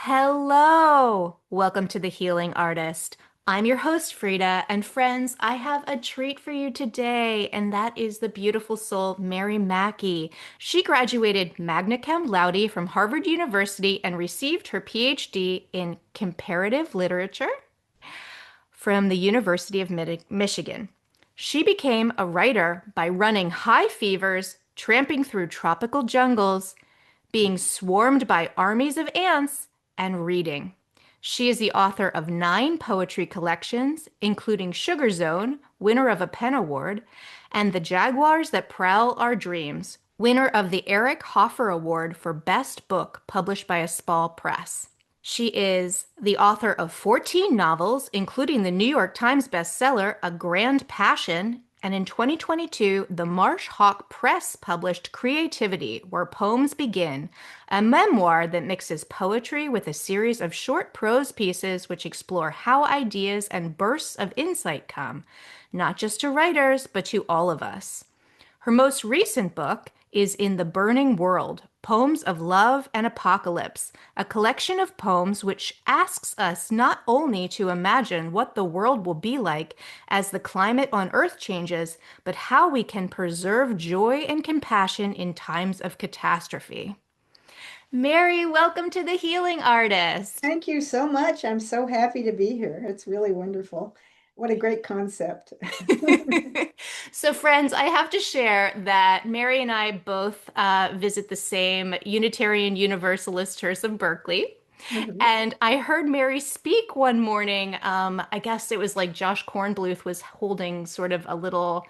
Hello! Welcome to The Healing Artist. I'm your host, Frida, and friends, I have a treat for you today, and that is the beautiful soul, Mary Mackey. She graduated magna cum laude from Harvard University and received her PhD in comparative literature from the University of Michigan. She became a writer by running high fevers, tramping through tropical jungles, being swarmed by armies of ants, and reading. She is the author of 9 poetry collections, including Sugar Zone, winner of a Penn Award, and The Jaguars That Prowl Our Dreams, winner of the Eric Hoffer Award for Best Book published by a small press. She is the author of 14 novels, including the New York Times bestseller, A Grand Passion, and in 2022, the Marsh Hawk Press published Creativity, Where Poems Begin, a memoir that mixes poetry with a series of short prose pieces which explore how ideas and bursts of insight come, not just to writers, but to all of us. Her most recent book is In the Burning World, Poems of Love and Apocalypse, a collection of poems which asks us not only to imagine what the world will be like as the climate on Earth changes, but how we can preserve joy and compassion in times of catastrophe. Mary, welcome to The Healing Artist. Thank you so much. I'm so happy to be here. It's really wonderful. What a great concept. So, friends, I have to share that Mary and I both visit the same Unitarian Universalist Church of Berkeley. Mhm. And I heard Mary speak one morning. I guess it was like Josh Kornbluth was holding sort of a little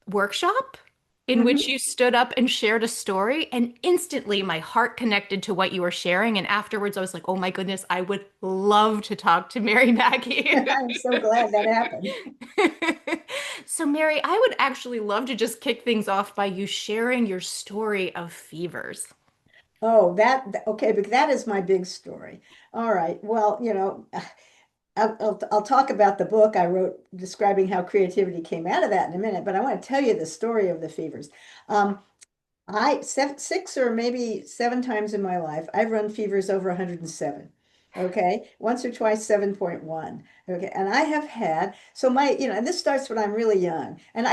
workshop in which Mhm. you stood up and shared a story. And instantly my heart connected to what you were sharing. And afterwards, I was like, oh my goodness, I would love to talk to Mary Mackey. I'm so glad that happened. So, Mary, I would actually love to just kick things off by you sharing your story of fevers. Oh, okay, but that is my big story. All right. Well, I'll talk about the book I wrote describing how creativity came out of that in a minute, but I want to tell you the story of the fevers. Um, six or maybe seven times in my life, I've run fevers over 107. Okay, once or twice 7.1. Okay, and I have had so and this starts when I'm really young. And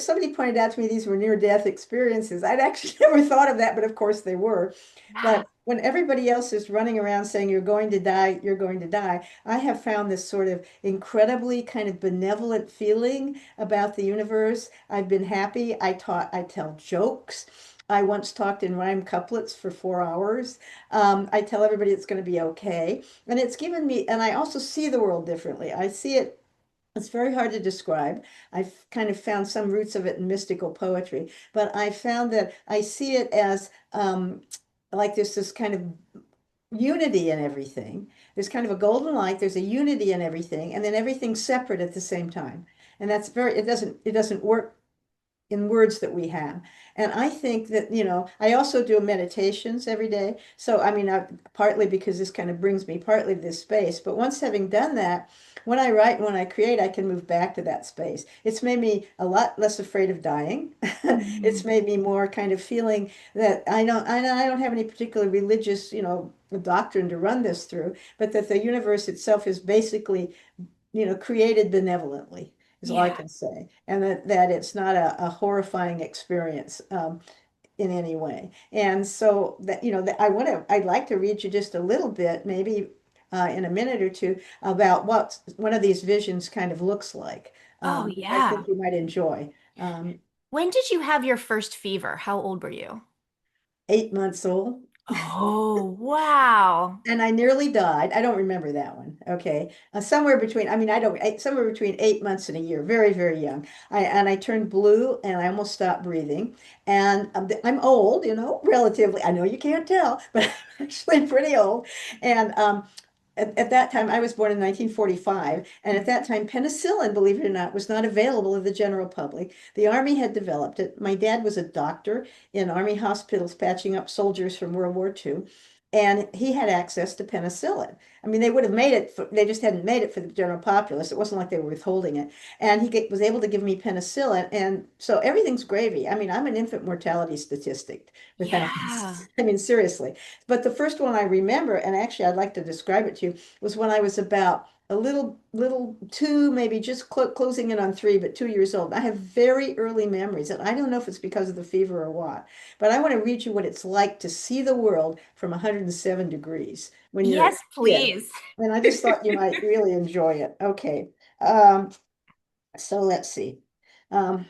somebody pointed out to me these were near-death experiences. I'd actually never thought of that, but of course they were. Yeah. But when everybody else is running around saying you're going to die, you're going to die, I have found this sort of incredibly kind of benevolent feeling about the universe. I've been happy. I tell jokes. I once talked in rhyme couplets for 4 hours. I tell everybody it's going to be okay. And it's given me, and I also see the world differently. I see it, it's very hard to describe. I've kind of found some roots of it in mystical poetry, but I found that I see it as like there's this kind of unity in everything. There's kind of a golden light, there's a unity in everything, and then everything's separate at the same time. And that's it doesn't work in words that we have. And I think that, I also do meditations every day. So, I mean, partly because this kind of brings me partly to this space, but once having done that, when I write and when I create, I can move back to that space. It's made me a lot less afraid of dying. It's Mm. made me more kind of feeling that I don't have any particular religious, doctrine to run this through, but that the universe itself is basically created benevolently is all I Yeah. can say. And that it's not a horrifying experience in any way. And so I'd like to read you just a little bit, maybe in a minute or two, about what one of these visions kind of looks like. Oh, I think yeah. you might enjoy. When did you have your first fever? How old were you? 8 months old. Oh, wow. And I nearly died. I don't remember that one. Okay. Somewhere between, I mean, I don't, somewhere between 8 months and a year, very, very young. And I turned blue and I almost stopped breathing. And I'm old, relatively. I know you can't tell, but I'm actually pretty old. And at that time, I was born in 1945, and at that time, penicillin, believe it or not, was not available to the general public. The Army had developed it. My dad was a doctor in Army hospitals patching up soldiers from World War II. And he had access to penicillin. I mean, they would have made it, they just hadn't made it for the general populace. It wasn't like they were withholding it. And was able to give me penicillin. And so everything's gravy. I mean, I'm an infant mortality statistic without Yeah. this. I mean, seriously. But the first one I remember, and actually I'd like to describe it to you, was when I was about a little two, maybe just closing in on three, but 2 years old. I have very early memories, and I don't know if it's because of the fever or what. But I want to read you what it's like to see the world from 107 degrees when you're a Yes, kid. please. And I just thought you might really enjoy it. Okay. Um, so let's see. Um,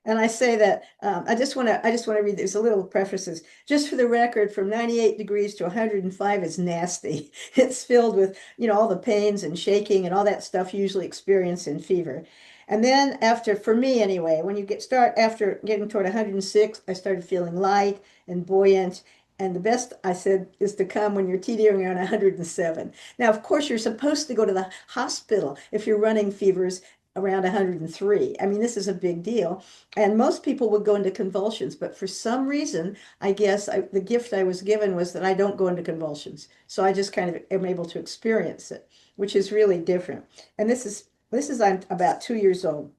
and I say that I just want to read. There's a little prefaces. Just for the record, from 98 degrees to 105 is nasty. It's filled with, all the pains and shaking and all that stuff you usually experience in fever. And then after, for me anyway, when you start after getting toward 106, I started feeling light and buoyant. And the best I said is to come when you're teetering around 107. Now, of course, you're supposed to go to the hospital if you're running fevers around 103. I mean, this is a big deal. And most people would go into convulsions, but for some reason, I guess the gift I was given was that I don't go into convulsions. So I just kind of am able to experience it, which is really different. And this is I'm about 2 years old,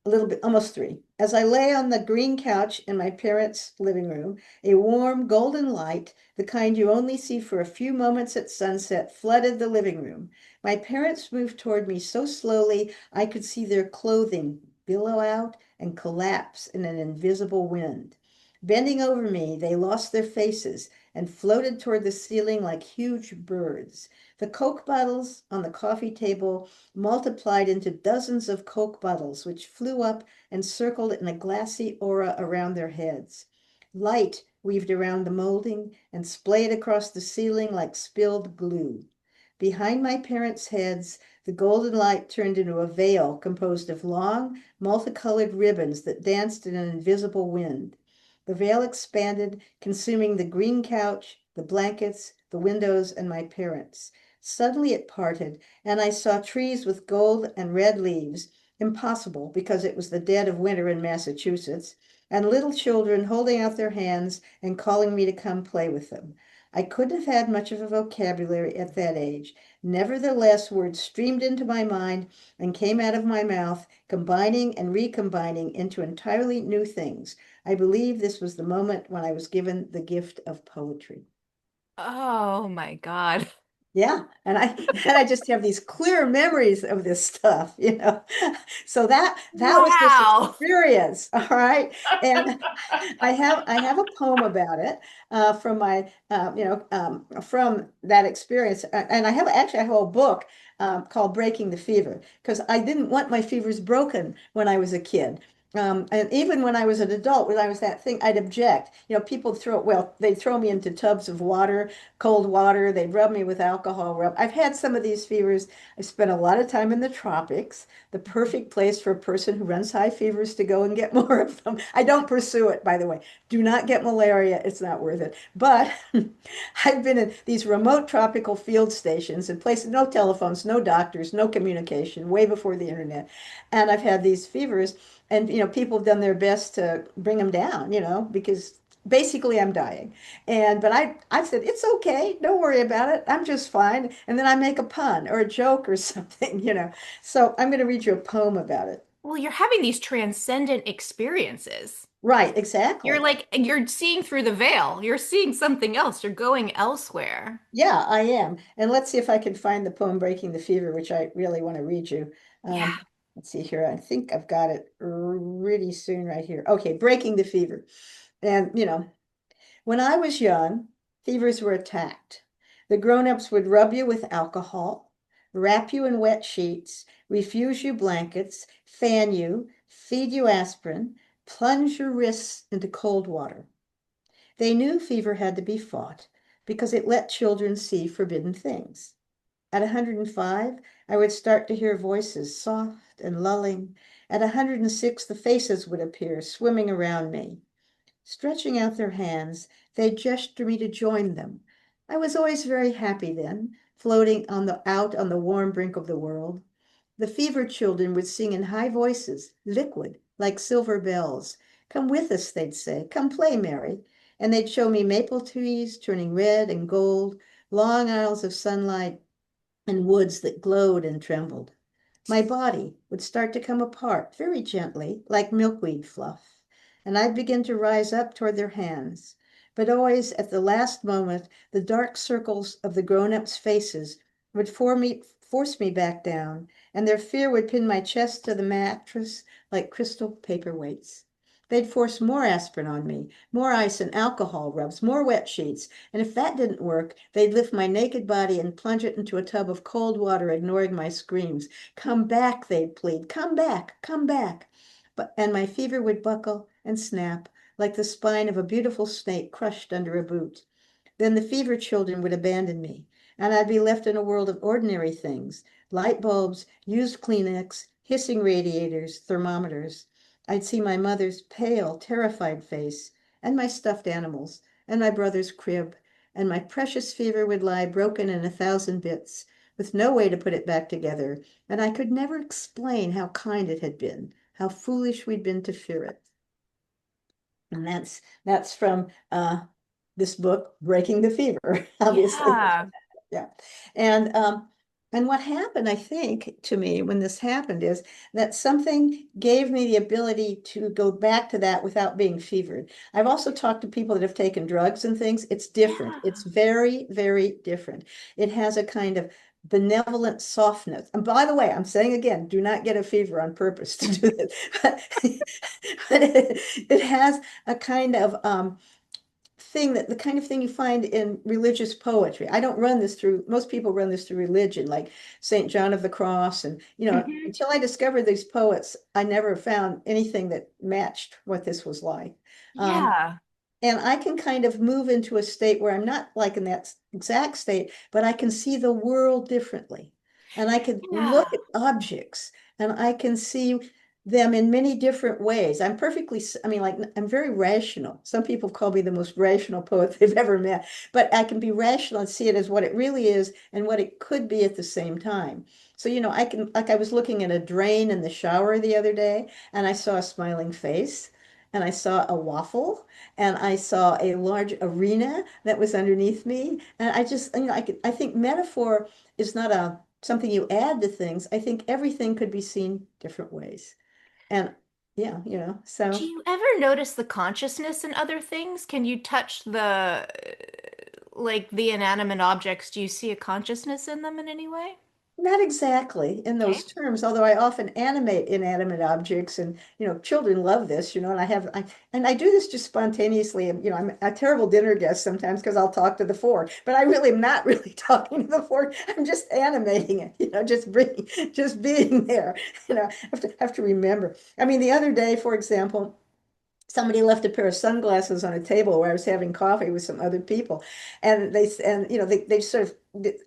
a little bit, almost three. As I lay on the green couch in my parents' living room, a warm golden light, the kind you only see for a few moments at sunset, flooded the living room. My parents moved toward me so slowly I could see their clothing billow out and collapse in an invisible wind. Bending over me, they lost their faces and floated toward the ceiling like huge birds. The Coke bottles on the coffee table multiplied into dozens of Coke bottles, which flew up and circled in a glassy aura around their heads. Light weaved around the molding and splayed across the ceiling like spilled glue. Behind my parents' heads, the golden light turned into a veil composed of long, multicolored ribbons that danced in an invisible wind. The veil expanded, consuming the green couch, the blankets, the windows, and my parents. Suddenly it parted, and I saw trees with gold and red leaves, impossible because it was the dead of winter in Massachusetts, and little children holding out their hands and calling me to come play with them. I couldn't have had much of a vocabulary at that age. Nevertheless, words streamed into my mind and came out of my mouth, combining and recombining into entirely new things. I believe this was the moment when I was given the gift of poetry. Oh my God. Yeah, and I and I just have these clear memories of this stuff. So that was this Wow. experience, all right. And I have a poem about it from my from that experience, and I have a whole book called Breaking the Fever because I didn't want my fevers broken when I was a kid. And even when I was an adult, when I was that thing, I'd object. People they'd throw me into tubs of water, cold water. They rub me with alcohol rub. I've had some of these fevers. I spent a lot of time in the tropics, the perfect place for a person who runs high fevers to go and get more of them. I don't pursue it, by the way. Do not get malaria. It's not worth it. But I've been in these remote tropical field stations and places, no telephones, no doctors, no communication, way before the internet. And I've had these fevers, and people have done their best to bring them down, because basically I'm dying. But I said, it's okay. Don't worry about it. I'm just fine. And then I make a pun or a joke or something. So I'm going to read you a poem about it. Well, you're having these transcendent experiences. Right, You're exactly. like, you're seeing through the veil. You're seeing something else. You're going elsewhere. Yeah, I am. And let's see if I can find the poem Breaking the Fever, which I really want to read you. Yeah. Let's see here. I think I've got it really soon right here. Okay, Breaking the Fever. And, when I was young, fevers were attacked. The grown-ups would rub you with alcohol, wrap you in wet sheets, refuse you blankets, fan you, feed you aspirin, plunge your wrists into cold water. They knew fever had to be fought because it let children see forbidden things. At 105, I would start to hear voices, soft and lulling. At 106, the faces would appear, swimming around me. Stretching out their hands, they gestured me to join them. I was always very happy then, floating out on the warm brink of the world. The fever children would sing in high voices, liquid, like silver bells. Come with us, they'd say. Come play, Mary. And they'd show me maple trees turning red and gold, long aisles of sunlight, and woods that glowed and trembled. My body would start to come apart very gently, like milkweed fluff, and I'd begin to rise up toward their hands. But always at the last moment, the dark circles of the grown-ups' faces would force me back down, and their fear would pin my chest to the mattress like crystal paperweights. They'd force more aspirin on me, more ice and alcohol rubs, more wet sheets, and if that didn't work, they'd lift my naked body and plunge it into a tub of cold water, ignoring my screams. Come back, they'd plead. Come back, come back. And my fever would buckle and snap like the spine of a beautiful snake crushed under a boot. Then the fever children would abandon me, and I'd be left in a world of ordinary things: light bulbs, used Kleenex, hissing radiators, thermometers. I'd see my mother's pale, terrified face, and my stuffed animals, and my brother's crib, and my precious fever would lie broken in 1,000 bits, with no way to put it back together, and I could never explain how kind it had been, how foolish we'd been to fear it. And that's from this book, Breaking the Fever, obviously. Yeah. Yeah. And and what happened, I think, to me when this happened is that something gave me the ability to go back to that without being fevered. I've also talked to people that have taken drugs and things. It's different. It's Yeah. very, very different. It has a kind of benevolent softness. And by the way, I'm saying again, do not get a fever on purpose to do this. But it has a kind of thing that the kind of thing you find in religious poetry. I don't run this through, most people run this through religion, like St. John of the Cross. And, Hmm. until I discovered these poets, I never found anything that matched what this was like. Um, Yeah. and I can kind of move into a state where I'm not like in that exact state, but I can see the world differently. And I can Yeah. look at objects and I can see them in many different ways. I mean, like, I'm very rational. Some people call me the most rational poet they've ever met, but I can be rational and see it as what it really is and what it could be at the same time. So, I can, like, I was looking at a drain in the shower the other day and I saw a smiling face and I saw a waffle and I saw a large arena that was underneath me. And I just, I think metaphor is not a something you add to things. I think everything could be seen different ways. And yeah, Do so you ever notice the consciousness in other things? Can you touch like the inanimate objects? Do you see a consciousness in them in any way? not exactly in Okay. those terms, although I often animate inanimate objects and children love this, and I do this just spontaneously. And I'm a terrible dinner guest sometimes because I'll talk to the fork, but I really am not really talking to the fork. I'm just animating it, just being there. Have to remember. I mean, the other day, for example, somebody left a pair of sunglasses on a table where I was having coffee with some other people, and they sort of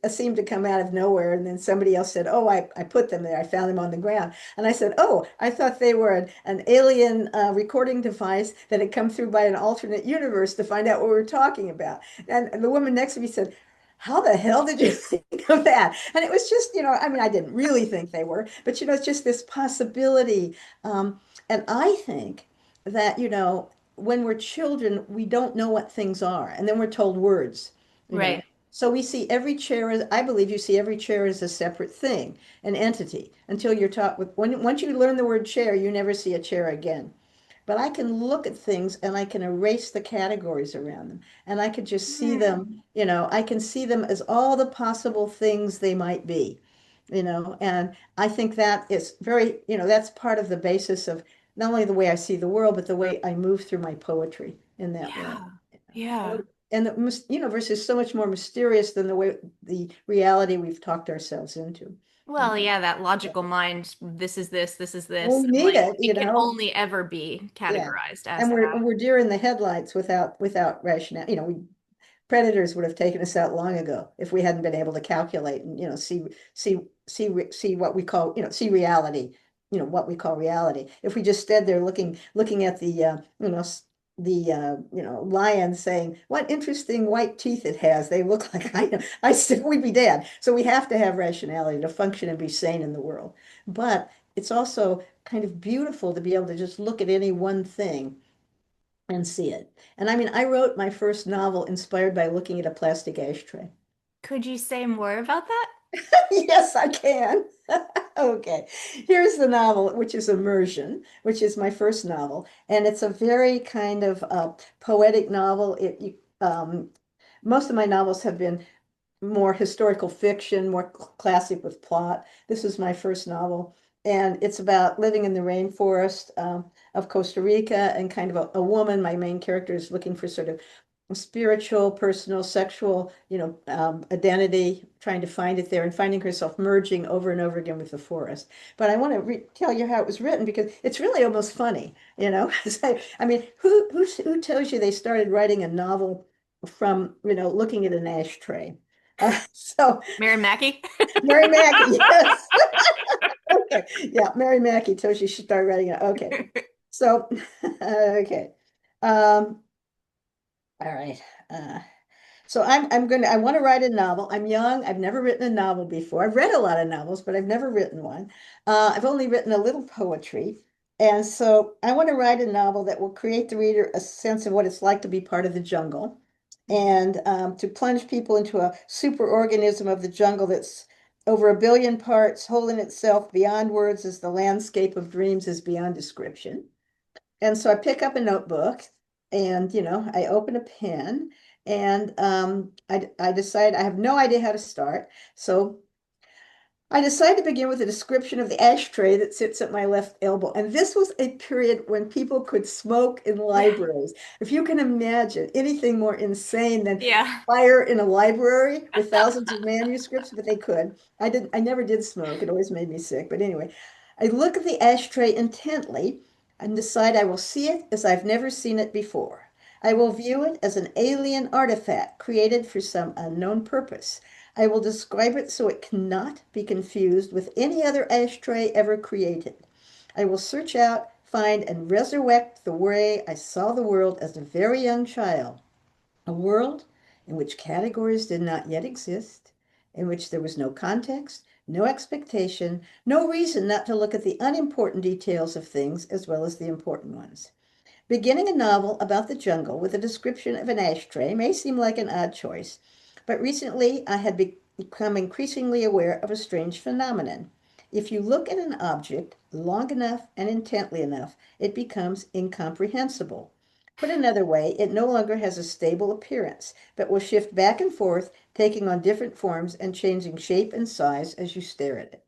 seemed to come out of nowhere. And then somebody else said, "Oh, I put them there. I found them on the ground." And I said, "Oh, I thought they were an alien recording device that had come through by an alternate universe to find out what we were talking about." And the woman next to me said, "How the hell did you think of that?" And it was just, I mean, I didn't really think they were, but it's just this possibility. And I think that, when we're children, we don't know what things are, and then we're told words, you know. Right. So we see every chair as, I believe you see every chair as a separate thing, an entity, until you're taught once you learn the word chair, you never see a chair again. But I can look at things and I can erase the categories around them, and I could just see them, Hmm. I can see them as all the possible things they might be, and I think that is very, that's part of the basis of not only the way I see the world, but the way I move through my poetry in that way. Yeah. Yeah. And the universe is so much more mysterious than the reality we've talked ourselves into. Well, Uh, yeah, that yeah. logical mind, this is this, this is Well, this, we and need like it, it can only ever be Yeah. categorized as And that. we're deer in the headlights without rationale. Predators would have taken us out long ago if we hadn't been able to calculate and see what we call see reality, what we call reality. If we just stood there looking at the lion saying what interesting white teeth it has, they look like I said we'd be dead. So we have to have rationality to function and be sane in the world. But it's also kind of beautiful to be able to just look at any one thing and see it. And I mean, I wrote my first novel inspired by looking at a plastic ashtray. Could you say more about that? Yes, I can. Okay. Here's the novel, which is Immersion, which is my first novel. And it's a very kind of poetic novel. Most of my novels have been more historical fiction, more classic with plot. This is my first novel, and it's about living in the rainforest of Costa Rica and kind of a woman. My main character is looking for sort of spiritual, personal, sexual, identity, trying to find it there and finding herself merging over and over again with the forest. But I want to tell you how it was written because it's really almost funny, you know. I mean, who tells you they started writing a novel from, looking at an ashtray? So Mary Mackey? Mary Mackey, yes. Okay. Yeah, Mary Mackey told you she started writing it. Okay. So, okay. Um, all right. Uh, so I want to write a novel. I'm young. I've never written a novel before. I've read a lot of novels, but I've never written one. I've only written a little poetry. And so I want to write a novel that will create the reader a sense of what it's like to be part of the jungle and to plunge people into a superorganism of the jungle that's over 1 billion parts, whole in itself, beyond words, as the landscape of dreams is beyond description. And so I pick up a notebook and, I open a pen and I decide I have no idea how to start. So I decided to begin with a description of the ashtray that sits at my left elbow. And this was a period when people could smoke in libraries. If you can imagine anything more insane than Yeah. fire in a library with thousands of manuscripts, but they could. I never did smoke. It always made me sick. But anyway, I look at the ashtray intently and decide I will see it as I've never seen it before. I will view it as an alien artifact created for some unknown purpose. I will describe it so it cannot be confused with any other ashtray ever created. I will search out, find, and resurrect the way I saw the world as a very young child. A world in which categories did not yet exist, in which there was no context, no expectation, no reason not to look at the unimportant details of things as well as the important ones. Beginning a novel about the jungle with a description of an ashtray may seem like an odd choice, but recently I had become increasingly aware of a strange phenomenon. If you look at an object long enough and intently enough, it becomes incomprehensible. Put another way, it no longer has a stable appearance, but will shift back and forth, taking on different forms and changing shape and size as you stare at it.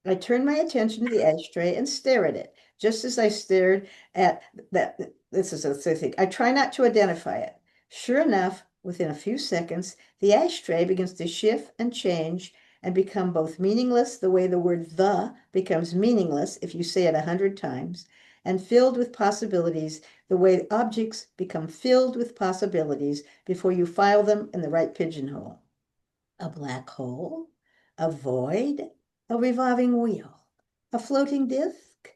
I turn my attention to the ashtray and stare at it, just as I stared at that. This is a thing. I try not to identify it. Sure enough, within a few seconds, the ashtray begins to shift and change and become both meaningless, the way the word the becomes meaningless if you say it 100 times, and filled with possibilities, the way objects become filled with possibilities before you file them in the right pigeonhole. A black hole, a void, a revolving wheel, a floating disk,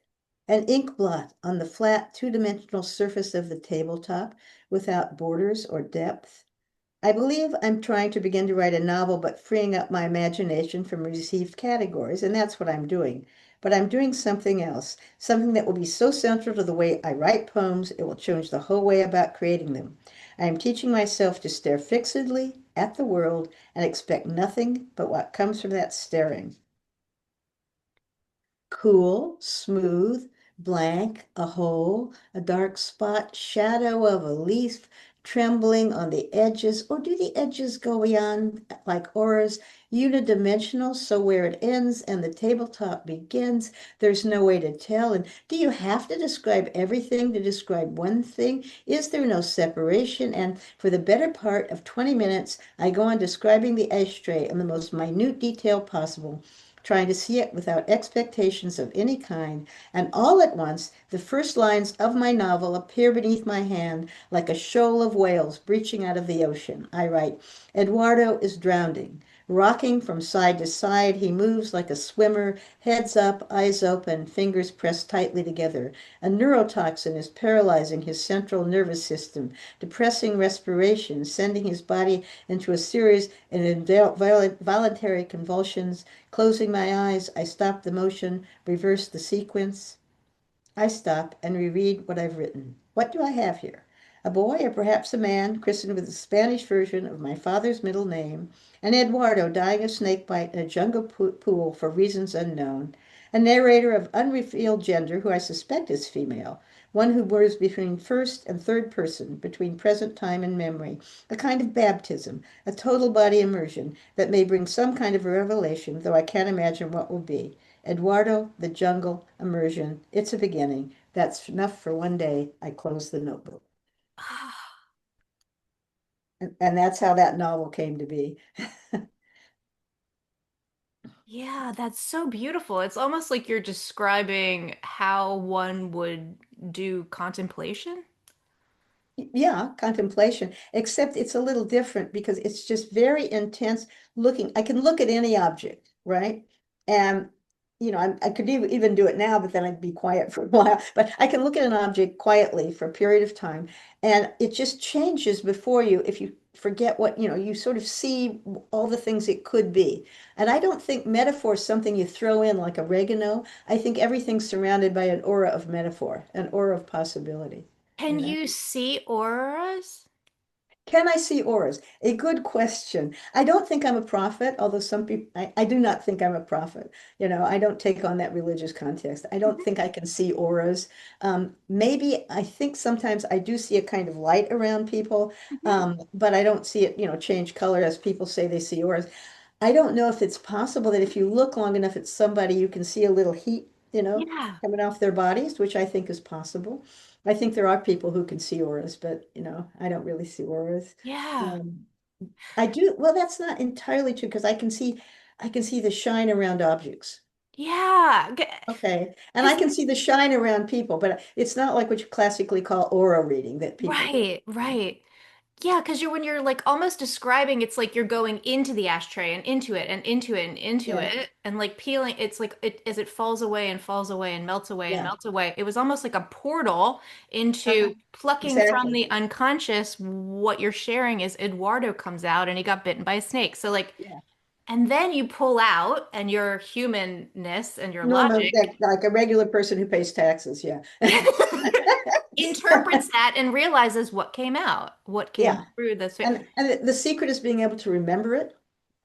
an ink blot on the flat two-dimensional surface of the tabletop without borders or depth. I believe I'm trying to begin to write a novel, but freeing up my imagination from received categories, and that's what I'm doing. But I'm doing something else, something that will be so central to the way I write poems, it will change the whole way about creating them. I am teaching myself to stare fixedly at the world and expect nothing but what comes from that staring. Cool, smooth, blank, a hole, a dark spot, shadow of a leaf trembling on the edges, or do the edges go beyond like auras, unidimensional, so where it ends and the tabletop begins, there's no way to tell? And do you have to describe everything to describe one thing? Is there no separation? And for the better part of 20 minutes, I go on describing the ashtray in the most minute detail possible, trying to see it without expectations of any kind, and all at once the first lines of my novel appear beneath my hand like a shoal of whales breaching out of the ocean. I write, Eduardo is drowning. Rocking from side to side, he moves like a swimmer, heads up, eyes open, fingers pressed tightly together. A neurotoxin is paralyzing his central nervous system, depressing respiration, sending his body into a series of involuntary convulsions. Closing my eyes, I stop the motion, reverse the sequence. I stop and reread what I've written. What do I have here? A boy, or perhaps a man, christened with the Spanish version of my father's middle name, and Eduardo dying of snakebite in a jungle pool for reasons unknown. A narrator of unrevealed gender who I suspect is female, one who moves between first and third person, between present time and memory, a kind of baptism, a total body immersion that may bring some kind of revelation, though I can't imagine what will be. Eduardo, the jungle, immersion. It's a beginning. That's enough for one day. I close the notebook. And that's how that novel came to be. Yeah, that's so beautiful. It's almost like you're describing how one would do contemplation. Yeah, contemplation, except it's a little different because it's just very intense looking. I can look at any object, right? And, I could even do it now, but then I'd be quiet for a while. But I can look at an object quietly for a period of time, and it just changes before you if you forget what, you sort of see all the things it could be. And I don't think metaphor is something you throw in like oregano. I think everything's surrounded by an aura of metaphor, an aura of possibility, Can you know? you see auroras? Can I see auras? A good question. I don't think I'm a prophet, although some people, I do not think I'm a prophet. I don't take on that religious context. I don't think I can see auras. Maybe I think sometimes I do see a kind of light around people, Mhm. but I don't see it, change color as people say they see auras. I don't know if it's possible that if you look long enough at somebody, you can see a little heat, Yeah, coming off their bodies, which I think is possible. I think there are people who can see auras, but I don't really see auras. yeah, Um, I do, well, that's not entirely true because I can see the shine around objects. yeah. Okay. And I Because can see the shine around people, but it's not like what you classically call aura reading that people do. right, right. Yeah, because when you're like almost describing, it's like you're going into the ashtray and into it and into it and into Yeah. it and like peeling. It's like it as it falls away and falls away and melts away and Yeah. melts away. It was almost like a portal Uh-huh. into plucking from Exactly. the unconscious. What you're sharing is Eduardo comes out and he got bitten by a snake. So like, Yeah. and then you pull out and your humanness and your Normal, logic like a regular person who pays taxes. Yeah. interprets that and realizes what came out, what came Yeah. through this. And the secret is being able to remember it.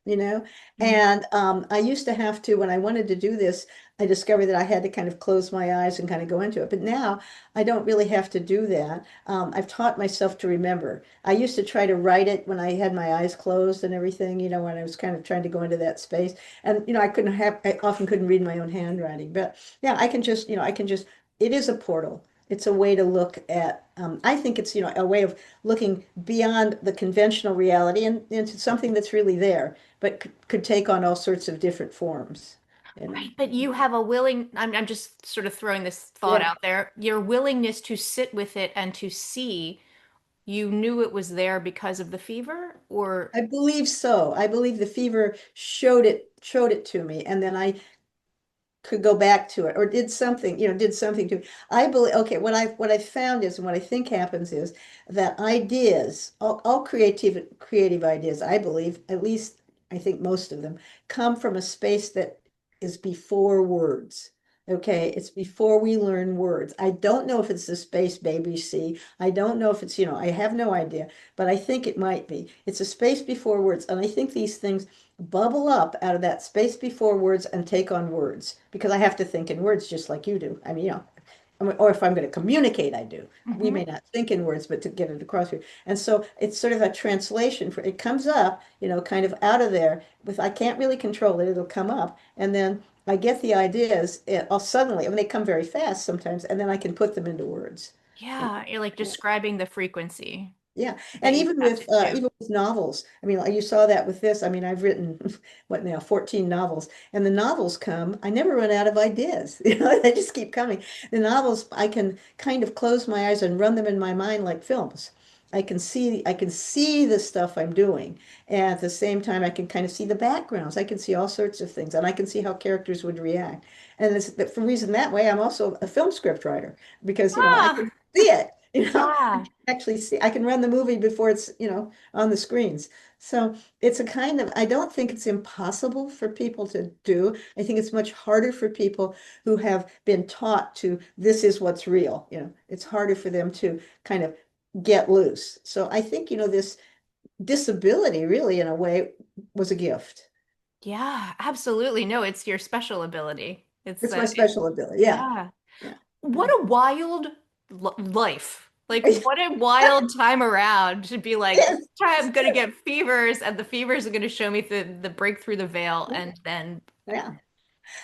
you know? Mhm. And I used to have to, when I wanted to do this, I discovered that I had to kind of close my eyes and kind of go into it. But now I don't really have to do that. I've taught myself to remember. I used to try to write it when I had my eyes closed and everything, when I was kind of trying to go into that space. And, I often couldn't read my own handwriting. But yeah, it is a portal. It's a way to look at, I think it's, a way of looking beyond the conventional reality and into something that's really there but could take on all sorts of different forms, you know. Right, but you have a I'm just sort of throwing this thought Yeah, out there. Your willingness to sit with it and to see, you knew it was there because of the fever, or I believe so. I believe the fever showed it to me, and then I could go back to it or did something to it. I believe, okay, what I found is, and what I think happens is that ideas, all creative ideas, I believe, at least I think most of them, come from a space that is before words. Okay, it's before we learn words. I don't know if it's the space babies see. I don't know if it's, I have no idea, but I think it might be. It's a space before words. And I think these things bubble up out of that space before words and take on words because I have to think in words just like you do. I mean, or if I'm going to communicate, I do. We Mhm. may not think in words, but to get it across here. And so it's sort of a translation for it comes up, kind of out of there with I can't really control it. It'll come up. And then I get the ideas. I'll suddenly, I mean, they come very fast sometimes, and then I can put them into words. Yeah, you're like Yeah. describing the frequency Yeah, that and you even tapped with into. novels. I mean, you saw that with this. I mean, I've written what now, 14 novels, and the novels come. I never run out of ideas. They just keep coming. The novels, I can kind of close my eyes and run them in my mind like films. I can see the stuff I'm doing, and at the same time, I can kind of see the backgrounds. I can see all sorts of things, and I can see how characters would react. And for reason that way, I'm also a film script writer because I Ah, can see it. You know, I Yeah. can actually see, I can run the movie before it's, on the screens. So it's a kind of, I don't think it's impossible for people to do. I think it's much harder for people who have been taught to, this is what's real. It's harder for them to kind of get loose. So I think, this disability really, in a way, was a gift. Yeah, absolutely. No, it's your special ability. It's my special ability. Yeah. Yeah. Yeah. What Yeah. a wild life. Like, what a wild time around to be like, this Yes, time it's I'm gonna true. get fevers, and the fevers are gonna show me the break through the veil, Yeah. and then Yeah.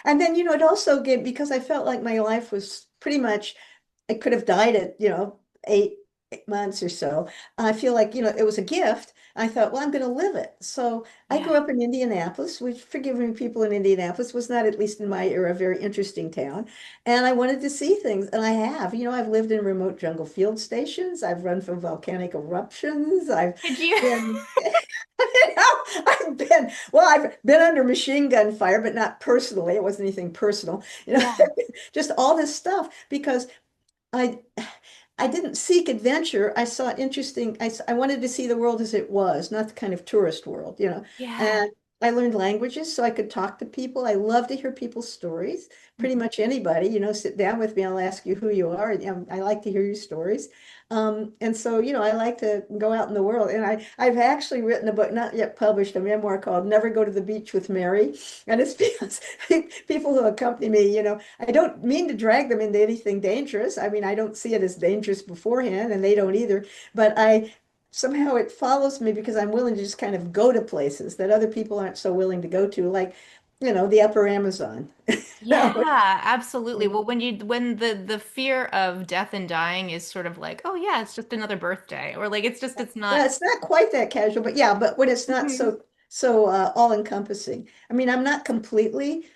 And then, it also gave, because I felt like my life was pretty much, I could have died at, 8 months or so. I feel like, it was a gift. I thought, well, I'm going to live it. So I yeah, grew up in Indianapolis, which, forgive me, people in Indianapolis, was not, at least in my era, a very interesting town. And I wanted to see things. And I have, I've lived in remote jungle field stations. I've run from volcanic eruptions. I've did you? been I've been under machine gun fire, but not personally. It wasn't anything personal, Yeah, just all this stuff because I I didn't seek adventure. I saw interesting. I wanted to see the world as it was, not the kind of tourist world. yeah. And I learned languages so I could talk to people. I love to hear people's stories. Pretty Mhm. much anybody, sit down with me. I'll ask you who you are. And, I like to hear your stories. And so, I like to go out in the world. And I've actually written a book, not yet published, a memoir called Never Go to the Beach with Mary. And it's because people who accompany me, I don't mean to drag them into anything dangerous. I mean, I don't see it as dangerous beforehand, and they don't either. But somehow it follows me because I'm willing to just kind of go to places that other people aren't so willing to go to, like, the upper Amazon. Yeah, absolutely. You Well, when the fear of death and dying is sort of like, oh yeah, it's just another birthday, or like it's Well, not. it's not quite that casual, but yeah, but when it's not Mhm. so all-encompassing. I mean, I'm not completely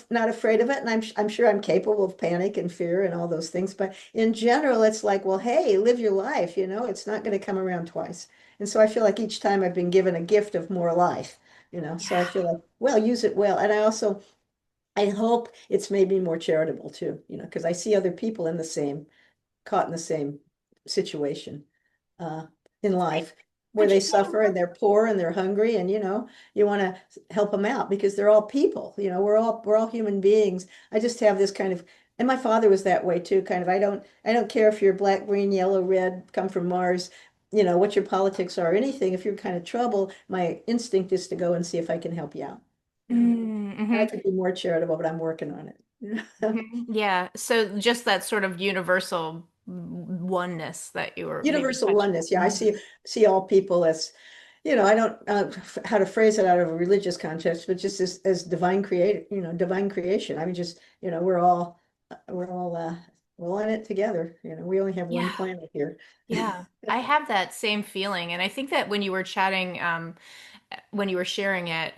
not afraid of it, and I'm sure I'm capable of panic and fear and all those things, but in general, it's like, well, hey, live your life, it's not going to come around twice. And so I feel like each time I've been given a gift of more life. So I Yeah. feel like, well, use it well. And I hope it's made me more charitable too, because I see other people caught in the same situation uh, in life where Would they you say suffer and they're poor and they're hungry, and you want to help them out because they're all people. We're all human beings. I just have this kind of, and my father was that way too, kind of. I don't care if you're black, green, yellow, red, come from Mars, what your politics are, anything. If you're kind of trouble, my instinct is to go and see if I can help you out. And I mm-hmm. could be more charitable, but I'm working on it. Yeah, so just that sort of universal oneness that you were maybe Universal touching. oneness. Yeah, I Mhm. see all people as, I don't how to phrase it out of a religious context, but just as divine creation. I mean, just, we're all in it together. We only have one Yeah, planet here. yeah. I have that same feeling, and I think that when you were chatting, when you were sharing it,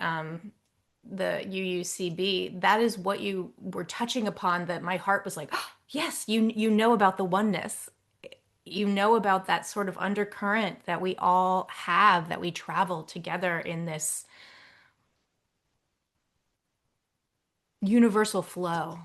the UUCB, that is what you were touching upon. That my heart was like, "Oh, yes, you know about the oneness. You know about that sort of undercurrent that we all have, that we travel together in this universal flow."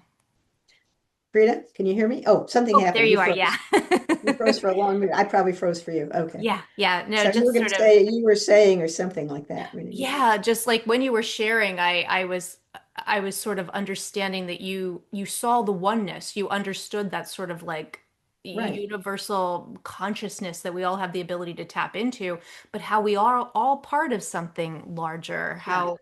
Frida, can you hear me? Oh, something Oh, there happened. You you are. Yeah. froze. You froze for a long minute. I probably froze for you. Okay. Yeah, yeah. No, So you were just going sort to of, say, you were saying, or something like that. yeah, just like when you were sharing, I was sort of understanding that you saw the oneness. You understood that sort of like Right. universal consciousness that we all have the ability to tap into, but how we are all part of something larger. Yeah. How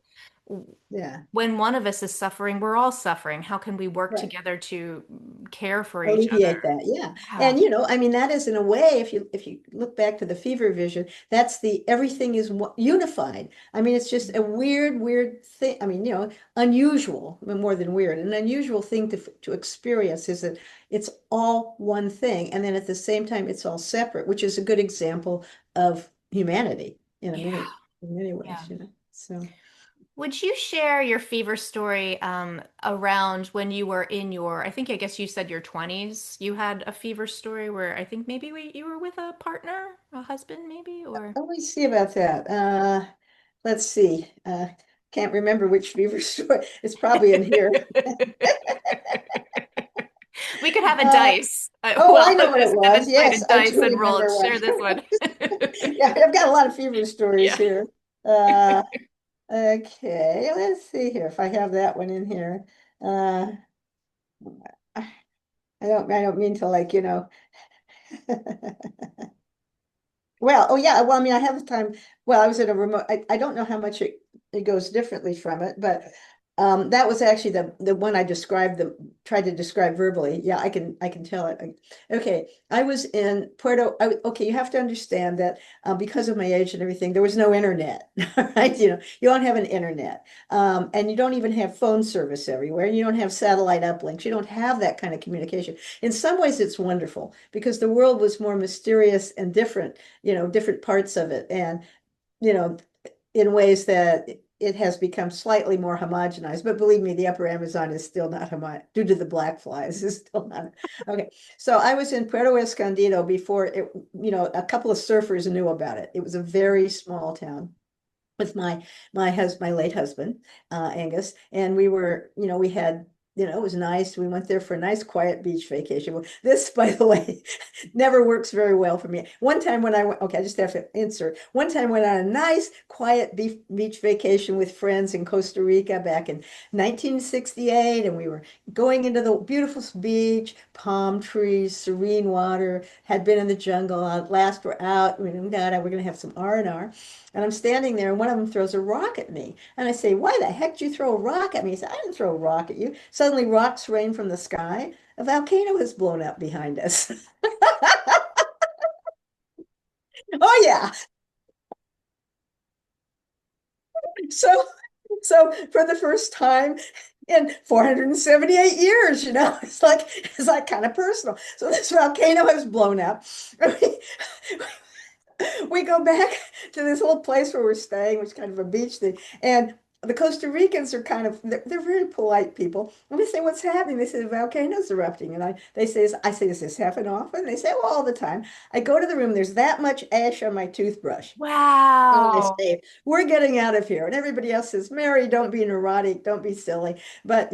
Yeah. when one of us is suffering, we're all suffering. How can we work Right. together to care for each other? Alleviate that, yeah. Yeah. And I mean, that is, in a way, if you look back to the fever vision, that's the everything is unified. I mean, it's just a weird thing. I mean, unusual, more than weird, an unusual thing to experience is that it's all one thing, and then at the same time it's all separate, which is a good example of humanity in a Yeah. many Yeah. ways. So Would you share your fever story around when you were in I think I guess you said your 20s, you had a fever story where I think maybe you were with a partner, a husband maybe, or let me see about that. Let's see. Can't remember which fever story. It's probably in here. We could have a Uh, dice. oh, Well, I know what a it was. Yes, seven-sided I dice do and roll it. remember Share what. this one. Yeah, I've got a lot of fever stories Yeah. here. Uh, okay, let's see here if I have that one in here. Uh, I don't mean to like, Well, oh yeah, well, I mean, I have time. Well, I was in a remote. I don't know how much it goes differently from it, but that was actually the one I described tried to describe verbally. Yeah, I can tell it. Okay, I was in okay, you have to understand that because of my age and everything, there was no internet, right? You don't have an internet, and you don't even have phone service everywhere. You don't have satellite uplinks. You don't have that kind of communication. In some ways, it's wonderful because the world was more mysterious and different, different parts of it. And, you know, in ways that it has become slightly more homogenized. But believe me, the upper Amazon is still not homogenized due to the black flies. Is still not. Okay. So I was in Puerto Escondido before a couple of surfers knew about it. It was a very small town with my late husband, Angus, and we had, it was nice. We went there for a nice quiet beach vacation. Well, this, by the way, never works very well for me. One time when I went, okay, I just have to insert. One time went on a nice quiet beach vacation with friends in Costa Rica back in 1968, and we were going into the beautiful beach, palm trees, serene water, had been in the jungle. At last we're out. We're going to have some R&R. And I'm standing there, and one of them throws a rock at me. And I say, "Why the heck did you throw a rock at me?" He said, "I didn't throw a rock at you." Suddenly, rocks rain from the sky. A volcano has blown up behind us. Oh, yeah. So, so for the first time in 478 years, it's like kind of personal. So this volcano has blown up. We go back to this little place where we're staying, which is kind of a beach thing. And the Costa Ricans are they're very polite people. And they say, "What's happening?" They say, "The volcano's erupting." And I say, "Does this happen often?" They say, "Well, all the time." I go to the room, there's that much ash on my toothbrush. And I Wow. say, "We're getting out of here." And everybody else says, "Mary, don't be neurotic, don't be silly." But,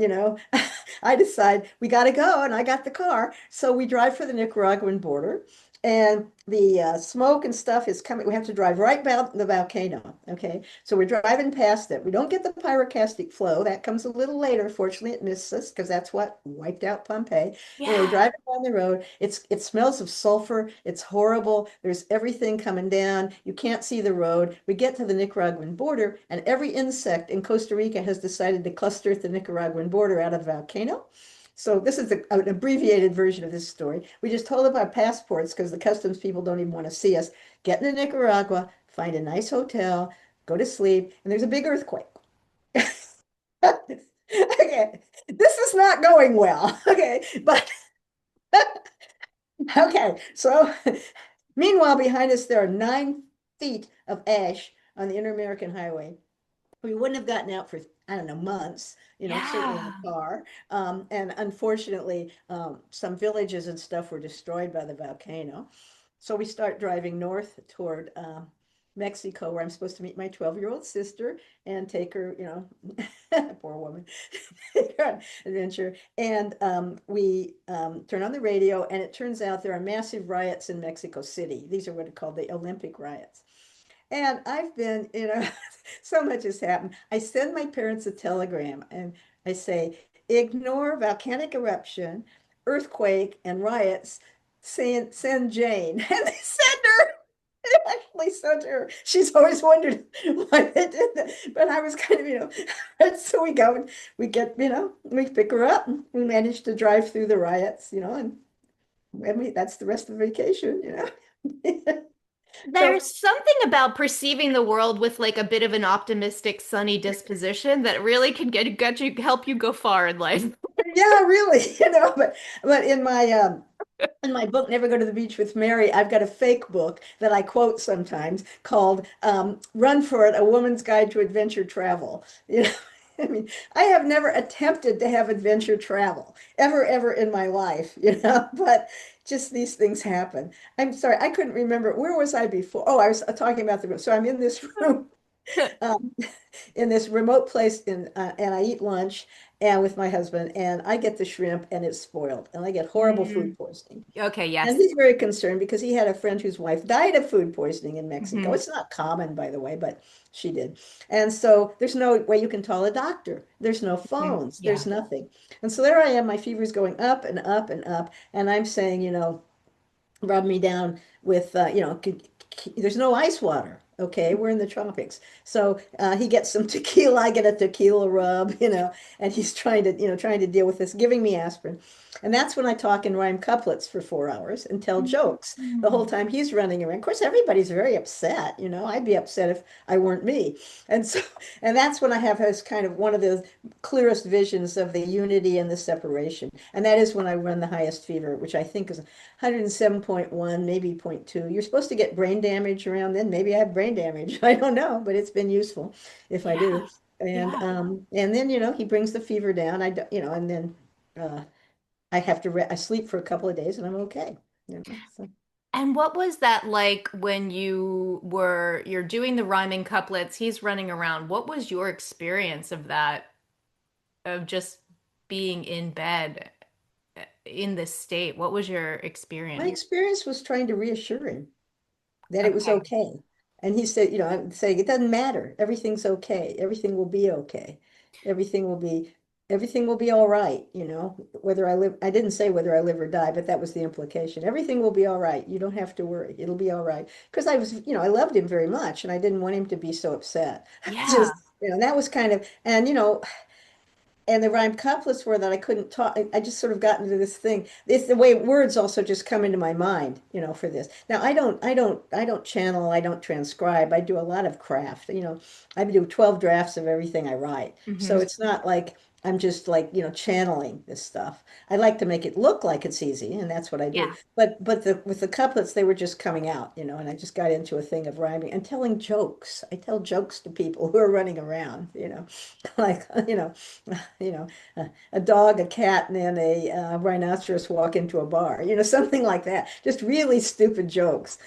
I decide we got to go, and I got the car. So we drive for the Nicaraguan border, and the smoke and stuff is coming. We have to drive right by the volcano. Okay. So we're driving past it. We don't get the pyroclastic flow. That comes a little later. Fortunately, it missed us because that's what wiped out Pompeii. And we're Yeah. driving down the road. It smells of sulfur. It's horrible. There's everything coming down. You can't see the road. We get to the Nicaraguan border, and every insect in Costa Rica has decided to cluster at the Nicaraguan border out of the volcano. So this is an abbreviated version of this story. We just hold up our passports because the customs people don't even want to see us. Get into Nicaragua, find a nice hotel, go to sleep, and there's a big earthquake. Okay, this is not going well. Okay, but okay, so meanwhile, behind us, there are 9 feet of ash on the Inter-American Highway. We wouldn't have gotten out for, I don't know, months, certainly in Yeah. a car. And unfortunately, some villages and stuff were destroyed by the volcano. So we start driving north toward Mexico, where I'm supposed to meet my 12-year-old sister and take her, poor woman, take her on adventure. And we turn on the radio, and it turns out there are massive riots in Mexico City. These are what are called the Olympic riots. And I've been, so much has happened. I send my parents a telegram and I say, "Ignore volcanic eruption, earthquake, and riots. Send Jane." And they send her. They actually sent her. She's always wondered why they did that. But I was kind of, and so we go and we pick her up and we manage to drive through the riots, and that's the rest of the vacation. So There's something about perceiving the world with like a bit of an optimistic, sunny disposition that really can get you help you go far in life. yeah, really, but in my book, Never Go to the Beach with Mary, I've got a fake book that I quote sometimes called Run for It, A Woman's Guide to Adventure Travel. I mean, I have never attempted to have adventure travel ever in my life, but just these things happen. I'm sorry, I couldn't remember. Where was I before? Oh, I was talking about the room. So I'm in this room um, in this remote place and I eat lunch and with my husband, and I get the shrimp and it's spoiled, and I get horrible food Mm. poisoning. Okay, And yes. he's very concerned because he had a friend whose wife died of food poisoning in Mexico. Hmm. It's not common, by the way, but she did. And so there's no way you can call a doctor. There's no phones. There's Yeah. nothing. And so there I am. My fever's going up and up and up. And I'm saying, rub me down with, there's no ice water. Okay, we're in the tropics. So he gets some tequila. I get a tequila rub, and he's trying to deal with this, giving me aspirin. And that's when I talk and rhyme couplets for 4 hours and tell jokes the whole Mm. time he's running around. Of course, everybody's very upset. I'd be upset if I weren't me. And so, and that's when I have this kind of one of the clearest visions of the unity and the separation. And that is when I run the highest fever, which I think is 107.1, maybe zero point 0.2. You're supposed to get brain damage around then. Maybe I have brain damage. I don't know, but it's been useful if I do. Yeah. Yeah. And then, he brings the fever down. And then uh, I sleep for a couple of days and I'm okay. So And what was that like when you're doing the rhyming couplets, he's running around. What was your experience of that, of just being in bed in this state? What was your my experience? experience was trying to reassure him that it was Okay. okay. And he said, I'm saying it doesn't matter. Everything's okay. Everything will be okay. Everything will be, everything will be all right. I didn't say whether I live or die, but that was the implication. Everything will be all right. You don't have to worry. It'll be all right. Because I loved him very much and I didn't want him to be so upset. Yeah. Just, that was kind of, and the rhyme couplets were that I couldn't talk. I just sort of got into this thing. It's the way words also just come into my mind, for this. Now I don't channel, I don't transcribe. I do a lot of craft. I do 12 drafts of everything I write. So Hmm. it's not like I'm just like, channeling this stuff. I like to make it look like it's easy, and that's what I do. Yeah. But with the couplets, they were just coming out, and I just got into a thing of rhyming and telling jokes. I tell jokes to people who are running around, like, you know, a dog, a cat, and then a rhinoceros walk into a bar, something like that. Just really stupid jokes.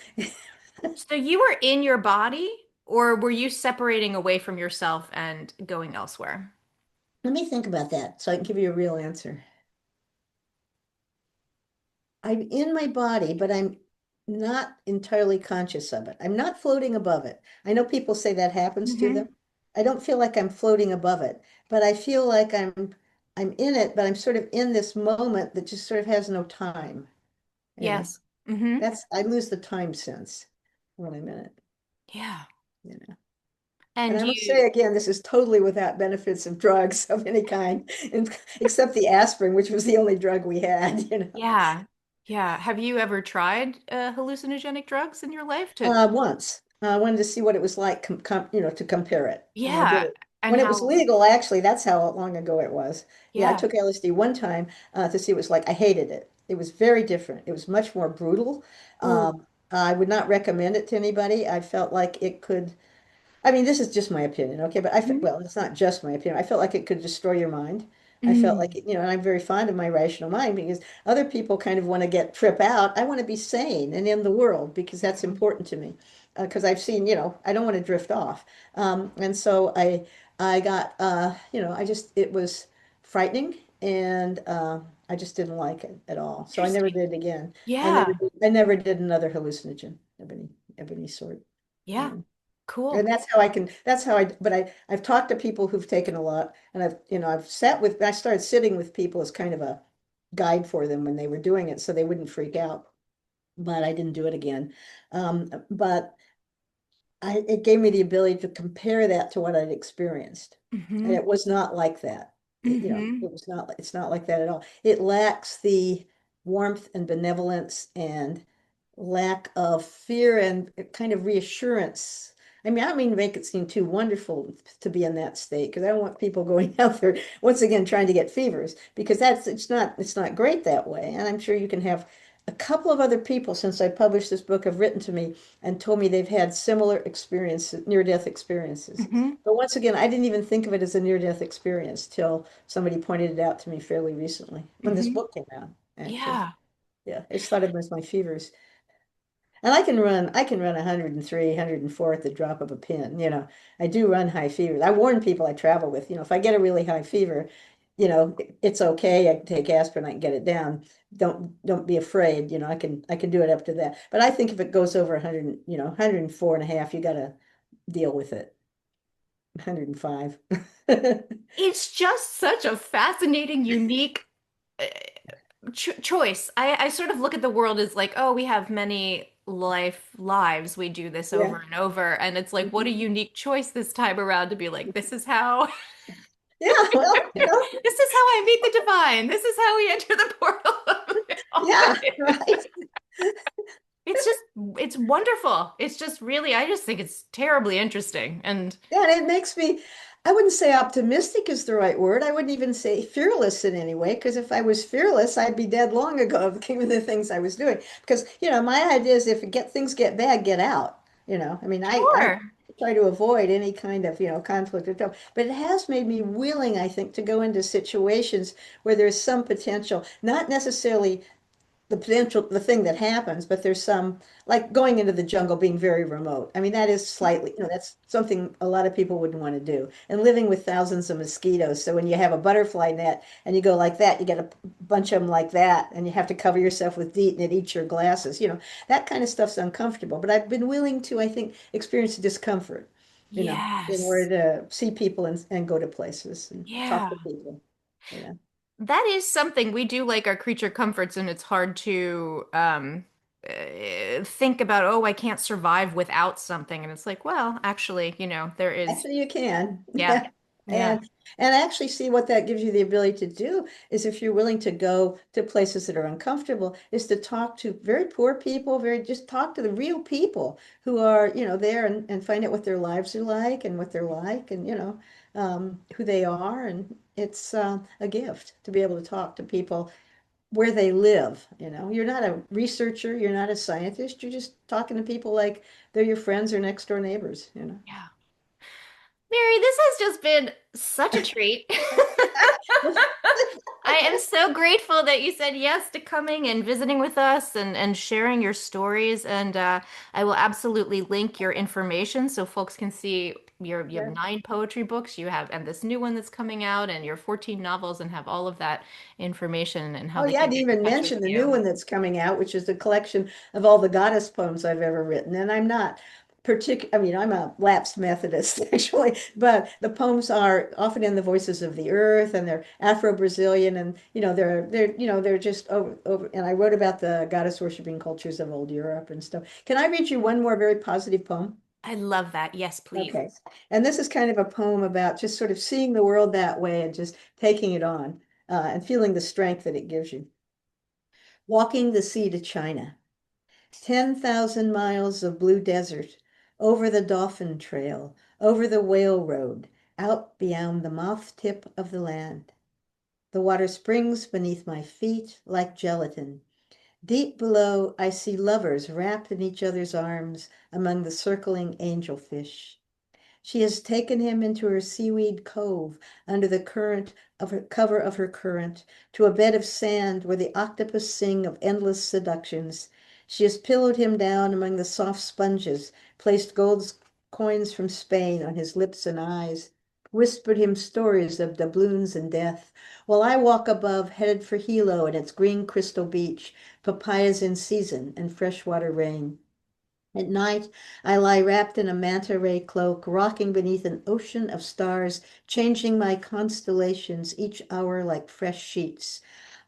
So you were in your body, or were you separating away from yourself and going elsewhere? Let me think about that so I can give you a real answer. I'm in my body, but I'm not entirely conscious of it. I'm not floating above it. I know people say that happens to Hmm. them. I don't feel like I'm floating above it, but I feel like I'm in it, but I'm sort of in this moment that just sort of has no time, you know. Yes. Hmm. I lose the time sense when I'm in it, Yeah. you know. And And I must say you, again, this is totally without benefits of drugs of any kind, except the aspirin, which was the only drug we had. yeah. Yeah. Have you ever tried hallucinogenic drugs in your life to, Once. I wanted to see what it was like, to compare it. And I did yeah. it. And When it was how, legal, actually, that's how long ago it was. Yeah, I yeah. took LSD one time to see what it was like. I hated it. It was very different. It was much more brutal. Oh. I would not recommend it to anybody. I felt like it could. I mean, this is just my opinion, okay? But Hmm. well, it's not just my opinion. I felt like it could destroy your mind. I felt like, Mm. and I'm very fond of my rational mind because other people kind of want to trip out. I want to be sane and in the world because that's important to me. Because I've seen, I don't want to drift off. And so I got, it was frightening and I just didn't like it at all. So I never Interesting. did it again. Yeah. I never did another hallucinogen of any sort. Yeah. Um, and Cool. but I've talked to people who've taken a lot and I started sitting with people as kind of a guide for them when they were doing it so they wouldn't freak out, but I didn't do it again. But it gave me the ability to compare that to what I'd experienced. And Hmm. it was not like that. Hmm. It's not like that at all. It lacks the warmth and benevolence and lack of fear and kind of reassurance. I mean, I don't mean to make it seem too wonderful to be in that state because I don't want people going out there once again trying to get fevers because it's not great that way. And I'm sure you can have a couple of other people since I published this book have written to me and told me they've had similar experiences, near-death experiences. Hmm. But once again, I didn't even think of it as a near-death experience till somebody pointed it out to me fairly recently when this Hmm. book came out, actually. Yeah. Yeah, I just thought of it as my fevers. And I can run 103, 104 at the drop of a pin. I do run high fevers. I warn people I travel with, if I get a really high fever, it's okay. I can take aspirin, I can get it down. Don't be afraid. I can do it up to that. But I think if it goes over 100, 104 and a half, you got to deal with it. 105. It's just such a fascinating, unique uh, choice. I sort of look at the world as like, oh, we have many lives. We do this over Yeah. and over. And it's like, what a Mhm. unique choice this time around to be like, this is how Yeah, well, this is how I meet the divine. This is how we enter the portal of yeah, reality. right. It's just, it's wonderful. It's just really, I just think it's terribly interesting. And Yeah, and it makes me, I wouldn't say optimistic is the right word. I wouldn't even say fearless in any way, because if I was fearless, I'd be dead long ago, given the things I was doing. Because, my idea is if things get bad, get out. I mean, I sure. try to avoid any kind of, conflict or trouble. But it has made me willing, I think, to go into situations where there's some potential, not necessarily the potential, the thing that happens, but there's some, like going into the jungle being very remote. I mean, that is slightly, that's something a lot of people wouldn't want to do. And living with thousands of mosquitoes. So when you have a butterfly net and you go like that, you get a bunch of them like that, and you have to cover yourself with DEET and it eats your glasses. That kind of stuff's uncomfortable. But I've been willing to, I think, experience discomfort, in Yes. order to see people and go to places and talk Yeah. to people. Yeah. That is something we do like our creature comforts, and it's hard to think about, oh, I can't survive without something. And it's like, well, actually, there is, Actually, you can. yeah, yeah, And actually see what that gives you the ability to do is if you're willing to go to places that are uncomfortable, is to talk to very poor people, just talk to the real people who are, there and find out what their lives are like and what they're like and, who they are. And it's a gift to be able to talk to people where they live. You're not a researcher, you're not a scientist, you're just talking to people like they're your friends or next door neighbors. yeah. Mary, this has just been such a treat. I am so grateful that you said yes to coming and visiting with us and sharing your stories. And I will absolutely link your information so folks can see you have Yeah. 9 poetry books you have and this new one that's coming out and your 14 novels and have all of that information and how Oh they yeah, I can didn't get in even touch with mention the new you. one that's coming out, which is a collection of all the goddess poems I've ever written. And I'm not particular, I mean, I'm a lapsed Methodist actually, but the poems are often in the voices of the earth and they're Afro-Brazilian and they're just over and I wrote about the goddess worshiping cultures of old Europe and stuff. Can I read you one more very positive poem? I love that. Yes, please. Okay. And this is kind of a poem about just sort of seeing the world that way and just taking it on and feeling the strength that it gives you. Walking the sea to China, 10,000 miles of blue desert, over the dolphin trail, over the whale road, out beyond the moth tip of the land. The water springs beneath my feet like gelatin. Deep below, I see lovers wrapped in each other's arms among the circling angelfish. She has taken him into her seaweed cove under the current of her cover of her current, to a bed of sand where the octopus sing of endless seductions. She has pillowed him down among the soft sponges, placed gold coins from Spain on his lips and eyes, whispered him stories of doubloons and death, while I walk above, headed for Hilo and its green crystal beach, papayas in season and freshwater rain. At night, I lie wrapped in a manta ray cloak, rocking beneath an ocean of stars, changing my constellations each hour like fresh sheets.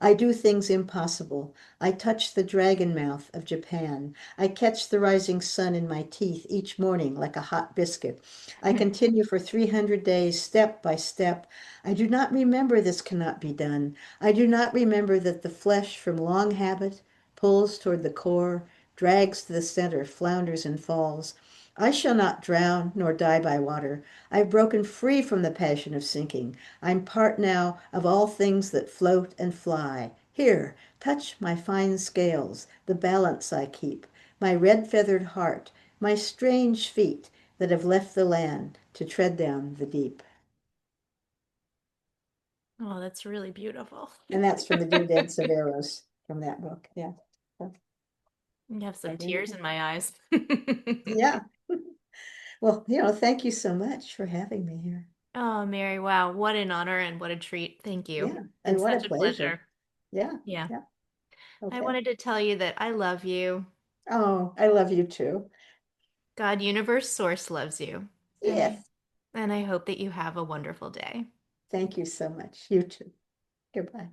I do things impossible. I touch the dragon mouth of Japan. I catch the rising sun in my teeth each morning like a hot biscuit. I continue for 300 days, step by step. I do not remember this cannot be done. I do not remember that the flesh from long habit pulls toward the core, drags to the center, flounders and falls. I shall not drown nor die by water. I've broken free from the passion of sinking. I'm part now of all things that float and fly. Here, touch my fine scales, the balance I keep, my red feathered heart, my strange feet that have left the land to tread down the deep. Oh, that's really beautiful. And that's from the Dear Dance of Eros from that book. Yeah. So, I have so some there you tears go. in my eyes. Yeah. Well, thank you so much for having me here. Oh, Mary, wow, what an honor and what a treat. Thank you. Yeah. Been And what a such a pleasure. pleasure. Yeah. Yeah. Yeah. I Okay. wanted to tell you that I love you. Oh, I love you too. God, universe, source loves you. And I Yes. and I hope that you have a wonderful day. Thank you so much. You too. Goodbye.